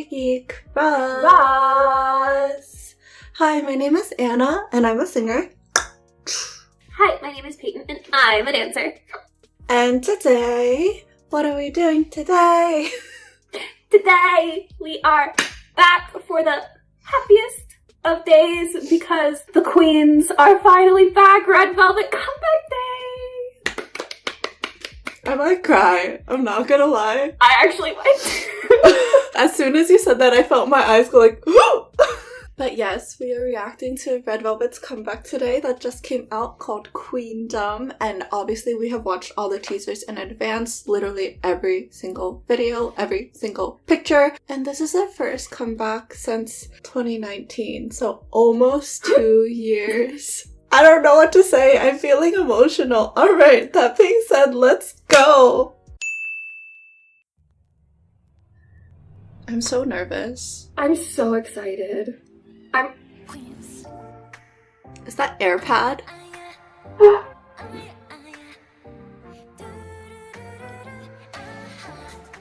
Geek Ross. Hi, my name is Anna, and I'm a singer. Hi, my name is Peyton, and I'm a dancer. And today, what are we doing today? Today, we are back for the happiest of days because the queens are finally back. Red Velvet Comeback Day! I might cry. I'm not gonna lie. I actually might. As soon as you said that, I felt my eyes go like, But yes, we are reacting to Red Velvet's comeback today that just came out called Queendom, and obviously we have watched all the teasers in advance, literally every single video, every single picture, and this is their first comeback since 2019, so almost 2 years. I don't know what to say, I'm feeling emotional. Alright, that being said, let's go! I'm so nervous. I'm so excited. Is that AirPad?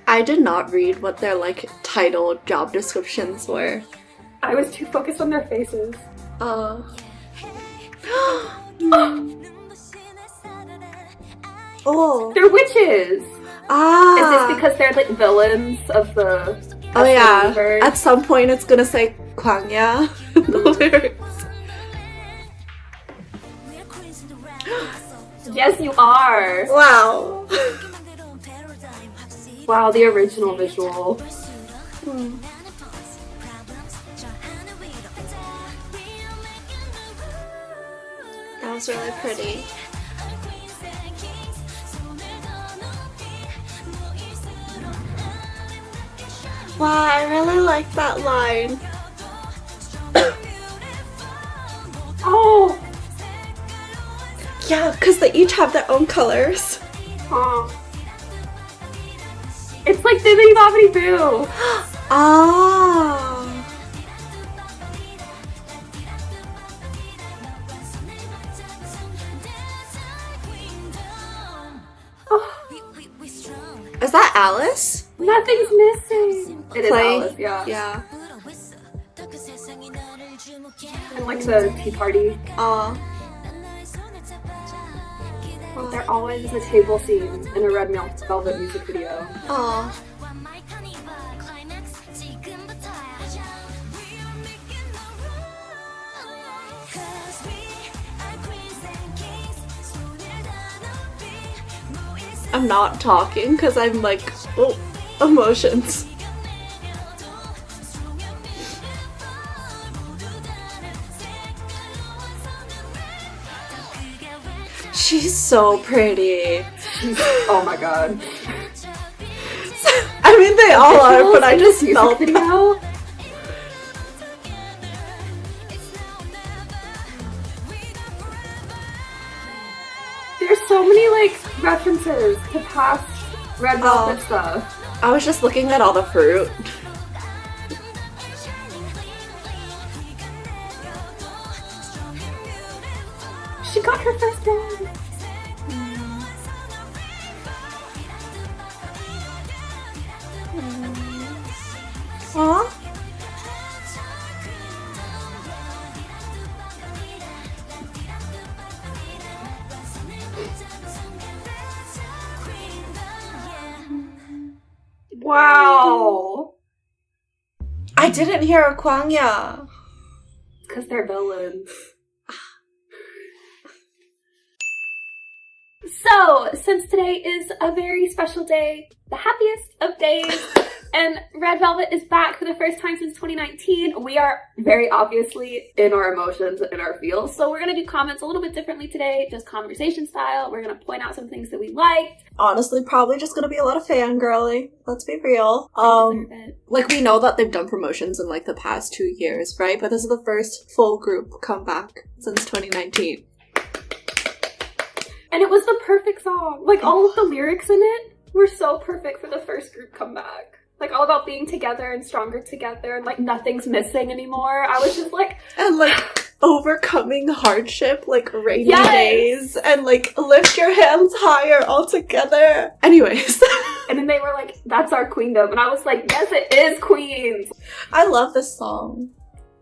I did not read what their title job descriptions were. I was too focused on their faces. Oh. They're witches! Ah! Is this because they're villains of the Oh yeah, universe? at some point it's gonna say Kwangya in the lyrics. Yes, you are! Wow. Wow, the original visual. That was really pretty. Wow, I really like that line. Oh! Yeah, because they each have their own colors. Oh. It's like Bibbidi Bobbidi Boo! Ah. Is that Alice? Nothing's missing! It is Play? Alice, yeah. Yeah. And the tea party. Aw. There always is a table scene in a Red Velvet music video. Aw. I'm not talking because I'm emotions. She's so pretty. Oh my god. I mean, they all are, but I just felt video. There's so many references to past Red Velvet stuff. I was just looking at all the fruit. She got her first dance. Aww. Wow. I didn't hear a Kwangya. Because they're villains. So, since today is a very special day, the happiest of days, and Red Velvet is back for the first time since 2019, we are very obviously in our emotions and our feels. So we're going to do comments a little bit differently today, just conversation style. We're going to point out some things that we liked. Honestly, probably just gonna be a lot of fangirling. Let's be real. We know that they've done promotions in the past 2 years, right? But this is the first full group comeback since 2019. And it was the perfect song. All of the lyrics in it were so perfect for the first group comeback. All about being together and stronger together and nothing's missing anymore. I was just And overcoming hardship, rainy days, and lift your hands higher all together. Anyways. And then they were like, that's our queendom. And I was like, yes, it is Queens. I love this song.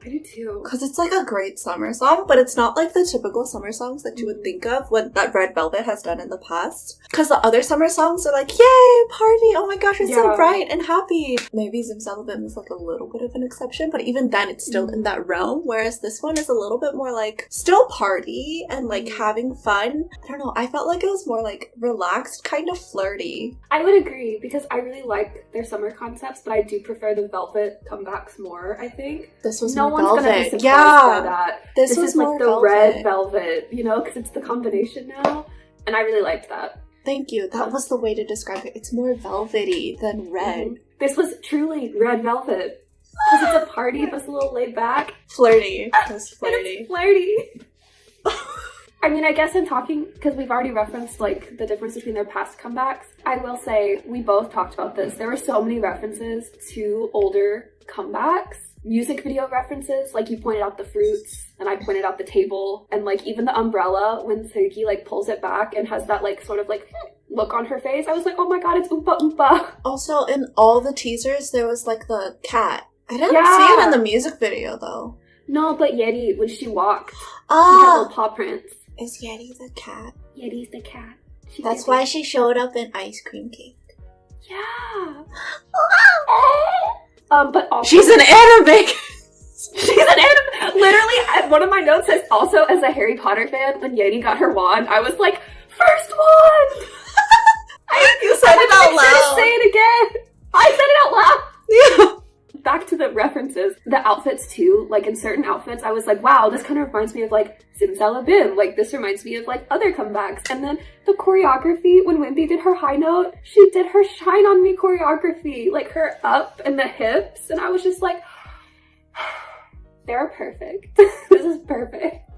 I do too. Because it's like a great summer song, but it's not like the typical summer songs that you would think of what that Red Velvet has done in the past. Because the other summer songs are like, yay, party, oh my gosh, we're so bright and happy. Maybe Zimzalabim is like a little bit of an exception, but even then it's still in that realm, whereas this one is a little bit more like still party and like having fun. I don't know, I felt like it was more like relaxed, kind of flirty. I would agree, because I really like their summer concepts, but I do prefer the Velvet comebacks more, I think. This was no more one's Velvet. gonna be surprised by that. This was is like more the Velvet. Red Velvet, you know, because it's the combination now, and I really liked that. Thank you. That was the way to describe it. It's more velvety than red. Mm-hmm. This was truly Red Velvet. Because it's a party, but it's a little laid back. Flirty. It was flirty. It's flirty. I mean, I guess in talking, because we've already referenced, like, the difference between their past comebacks, I will say, we both talked about this. There were so many references to older comebacks. Music video references, like you pointed out the fruits, and I pointed out the table, and, like, even the umbrella, when Suki, like, pulls it back and has that, like, sort of, like, look on her face. I was like, oh my god, it's Oompa Oompa. Also, in all the teasers, there was, like, the cat. I didn't see it in the music video, though. No, but Yeti, when she walked, she Ah! had little paw prints. Is Yeti the cat? Yeti's the cat. That's why she showed up in Ice Cream Cake. Yeah. But also... She's an anime! She's an anime! Literally, one of my notes says, also, as a Harry Potter fan, when Yeti got her wand, I was like, first one! You said it out loud! Say it again! I said it out loud! Yeah. Back to the references, the outfits too, like in certain outfits, I was like, wow, this kind of reminds me of like Zimzalabim, like this reminds me of like other comebacks. And then the choreography, when Wendy did her high note, she did her Shine On Me choreography, like her up and the hips, and I was just like, they're perfect. This is perfect.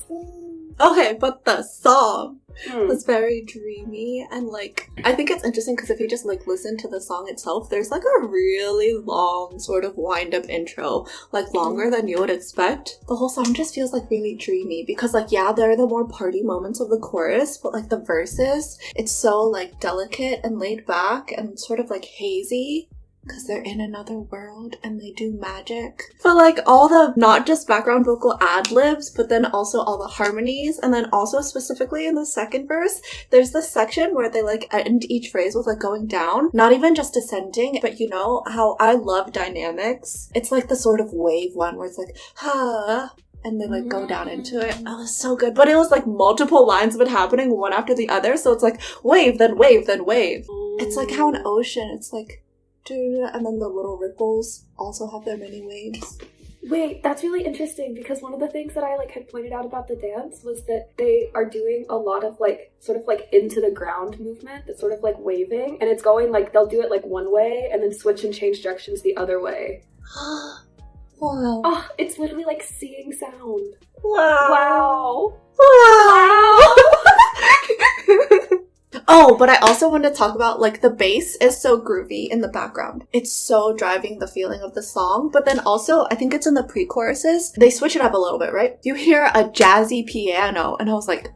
Okay, but the song was very dreamy, and like I think it's interesting because if you just like listen to the song itself, there's like a really long sort of wind-up intro, like longer than you would expect. The whole song just feels like really dreamy because like yeah, there are the more party moments of the chorus, but like the verses, it's so like delicate and laid back and sort of like hazy. Because they're in another world and they do magic. But like all the, not just background vocal ad-libs, but then also all the harmonies. And then also specifically in the second verse, there's this section where they like end each phrase with like going down. Not even just descending, but you know how I love dynamics. It's like the sort of wave one where it's like, ha, and they like go down into it. Oh, it was so good. But it was like multiple lines of it happening one after the other. So it's like wave, then wave, then wave. It's like how an ocean, it's like, and then the little ripples also have their mini waves. Wait, that's really interesting because one of the things that I like had pointed out about the dance was that they are doing a lot of like sort of like into the ground movement that's sort of like waving, and it's going like they'll do it like one way and then switch and change directions the other way. Wow. Oh, it's literally like seeing sound. Wow. Wow. Oh, but I also wanted to talk about, like, the bass is so groovy in the background. It's so driving the feeling of the song. But then also, I think it's in the pre-choruses, they switch it up a little bit, right? You hear a jazzy piano, and I was like,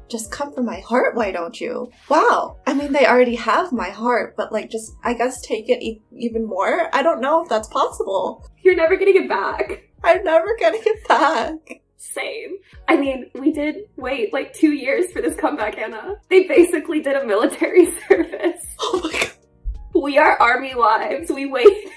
just come for my heart, why don't you? Wow. I mean, they already have my heart, but, like, just, I guess, take it even more? I don't know if that's possible. You're never getting it back. I'm never getting it back. Same. I mean, we did wait like 2 years for this comeback, Hannah. They basically did a military service. Oh my god. We are army wives. We waited.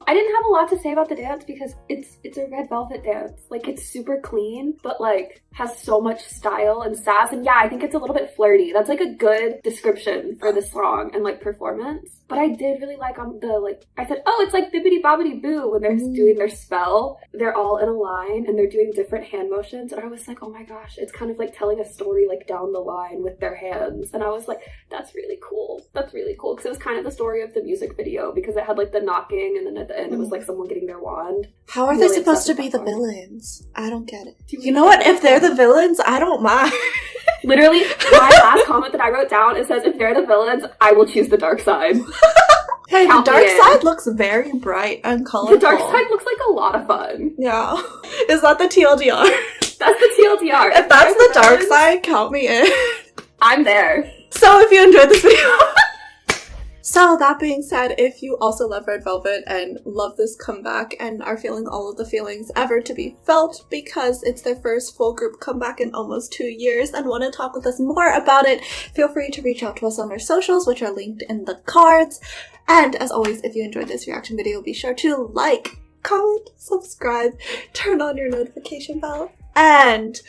I didn't have a lot to say about the dance because it's a Red Velvet dance. Like, it's super clean, but like has so much style and sass. And yeah, I think it's a little bit flirty. That's like a good description for the song and like performance. But I did really like I said, oh, it's like Bibbidi Bobbidi Boo when they're doing their spell. They're all in a line and they're doing different hand motions. And I was like, oh my gosh, it's kind of like telling a story like down the line with their hands. And I was like, that's really cool. That's really cool. Because it was kind of the story of the music video because it had like the knocking and then at the end it was like someone getting their wand. How are they supposed to be the villains? I don't get it. You know what? If they're the villains, I don't mind. Literally, my last comment that I wrote down, it says, if they're the villains, I will choose the dark side. Hey, the dark side looks very bright and colorful. The dark side looks like a lot of fun. Yeah. Is that the TLDR? That's the TLDR. If that's the dark side, count me in. I'm there. So if you enjoyed this video... So that being said, if you also love Red Velvet and love this comeback and are feeling all of the feelings ever to be felt because it's their first full group comeback in almost 2 years and want to talk with us more about it, feel free to reach out to us on our socials, which are linked in the cards. And as always, if you enjoyed this reaction video, be sure to like, comment, subscribe, turn on your notification bell, and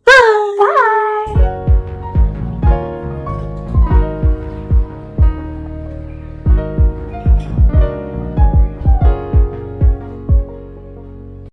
bye! Bye!